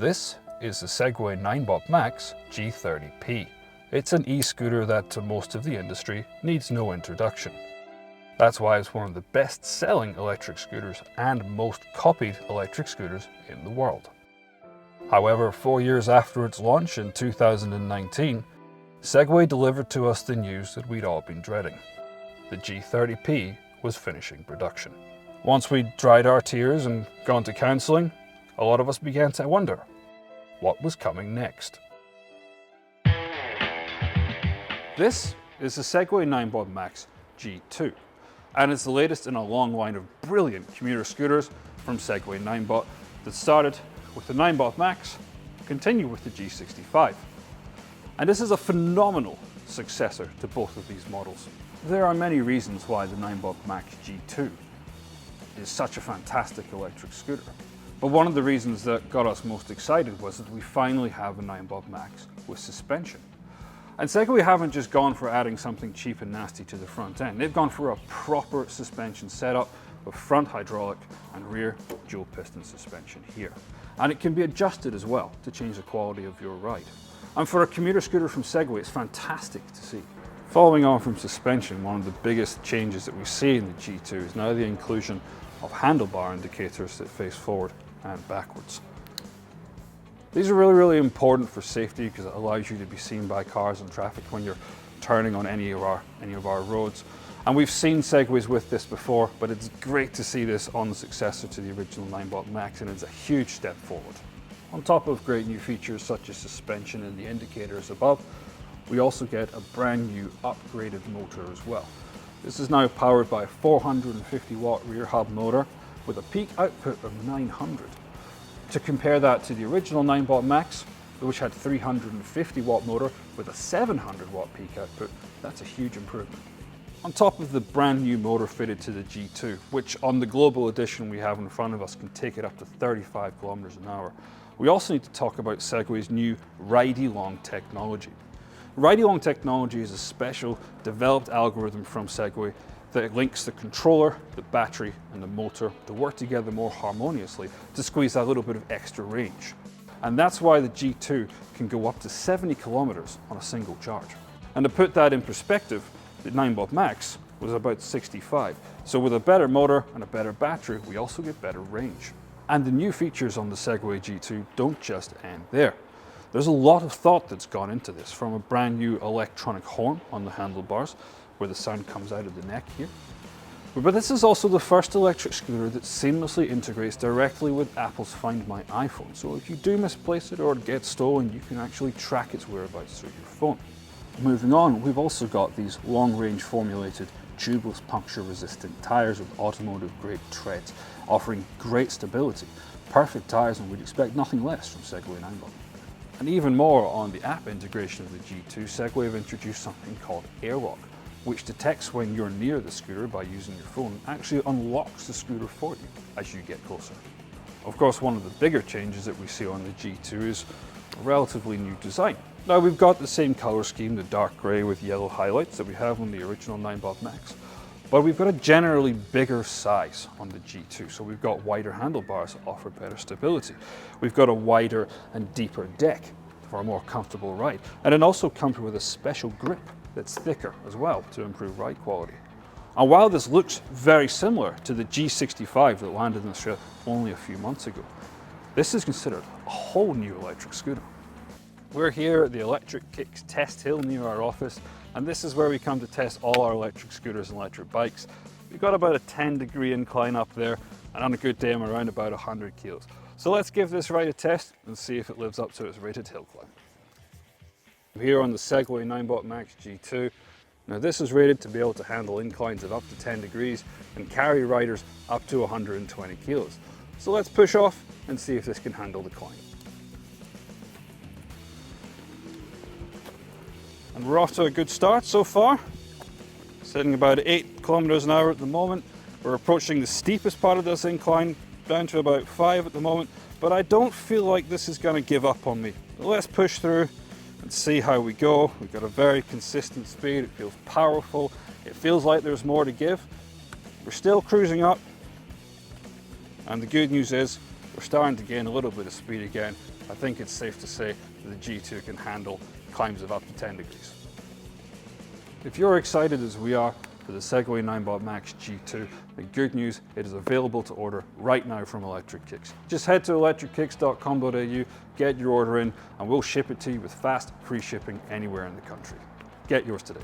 This is the Segway-Ninebot Max G30P. It's an e-scooter that to most of the industry needs no introduction. That's why it's one of the best-selling electric scooters and most copied electric scooters in the world. However, 4 years after its launch in 2019, Segway delivered to us the news that we'd all been dreading. The G30P was finishing production. Once we'd dried our tears and gone to counselling, a lot of us began to wonder, what was coming next? This is the Segway-Ninebot Max G2, and it's the latest in a long line of brilliant commuter scooters from Segway-Ninebot that started with the Ninebot Max, continue with the G65. And this is a phenomenal successor to both of these models. There are many reasons why the Ninebot Max G2 is such a fantastic electric scooter. But one of the reasons that got us most excited was that we finally have a Ninebot Max with suspension. And Segway haven't just gone for adding something cheap and nasty to the front end. They've gone for a proper suspension setup with front hydraulic and rear dual piston suspension here. And it can be adjusted as well to change the quality of your ride. And for a commuter scooter from Segway, it's fantastic to see. Following on from suspension, one of the biggest changes that we see in the G2 is now the inclusion of handlebar indicators that face forward and backwards. These are really important for safety because it allows you to be seen by cars and traffic when you're turning on any of our roads. And we've seen Segways with this before, but it's great to see this on the successor to the original Ninebot Max, and it's a huge step forward. On top of great new features such as suspension and the indicators above, we also get a brand new upgraded motor as well. This is now powered by a 450 watt rear hub motor with a peak output of 900. To compare that to the original Ninebot Max, which had 350 watt motor with a 700 watt peak output, that's a huge improvement. On top of the brand new motor fitted to the G2, which on the global edition we have in front of us can take it up to 35 kilometers an hour, we also need to talk about Segway's new Ride-along technology. Ride-along technology is a special developed algorithm from Segway that links the controller, the battery and the motor to work together more harmoniously to squeeze that little bit of extra range. And that's why the G2 can go up to 70 kilometers on a single charge. And to put that in perspective, the Ninebot Max was about 65. So with a better motor and a better battery, we also get better range. And the new features on the Segway G2 don't just end there. There's a lot of thought that's gone into this, from a brand new electronic horn on the handlebars, where the sound comes out of the neck here. But this is also the first electric scooter that seamlessly integrates directly with Apple's Find My iPhone. So if you do misplace it or it gets stolen, you can actually track its whereabouts through your phone. Moving on, we've also got these long-range formulated tubeless puncture-resistant tyres with automotive-grade treads, offering great stability. Perfect tyres, and we'd expect nothing less from Segway-Ninebot. And even more on the app integration of the G2, Segway have introduced something called AirLock, which detects when you're near the scooter by using your phone, actually unlocks the scooter for you as you get closer. Of course, one of the bigger changes that we see on the G2 is a relatively new design. Now, we've got the same colour scheme, the dark grey with yellow highlights that we have on the original Ninebot Max, but we've got a generally bigger size on the G2, so we've got wider handlebars that offer better stability. We've got a wider and deeper deck for a more comfortable ride, and it also comes with a special grip that's thicker as well to improve ride quality. And while this looks very similar to the G65 that landed in Australia only a few months ago, this is considered a whole new electric scooter. We're here at the Electric Kicks test hill near our office, and this is where we come to test all our electric scooters and electric bikes. We've got about a 10-degree incline up there, and on a good day I'm around about 100 kilos. So let's give this ride a test and see if it lives up to its rated hill climb. Here on the Segway-Ninebot Max G2. Now this is rated to be able to handle inclines of up to 10 degrees and carry riders up to 120 kilos. So let's push off and see if this can handle the climb. And we're off to a good start so far. Sitting about 8 kilometers an hour at the moment. We're approaching the steepest part of this incline, down to about 5 at the moment, but I don't feel like this is going to give up on me. So let's push through and see how we go. We've got a very consistent speed, it feels powerful, it feels like there's more to give. We're still cruising up, and the good news is we're starting to gain a little bit of speed again. I think it's safe to say that the G2 can handle climbs of up to 10 degrees. If you're excited as we are for the Segway-Ninebot Max G2, then good news, it is available to order right now from Electric Kicks. Just head to electrickicks.com.au, get your order in, and we'll ship it to you with fast, free shipping anywhere in the country. Get yours today.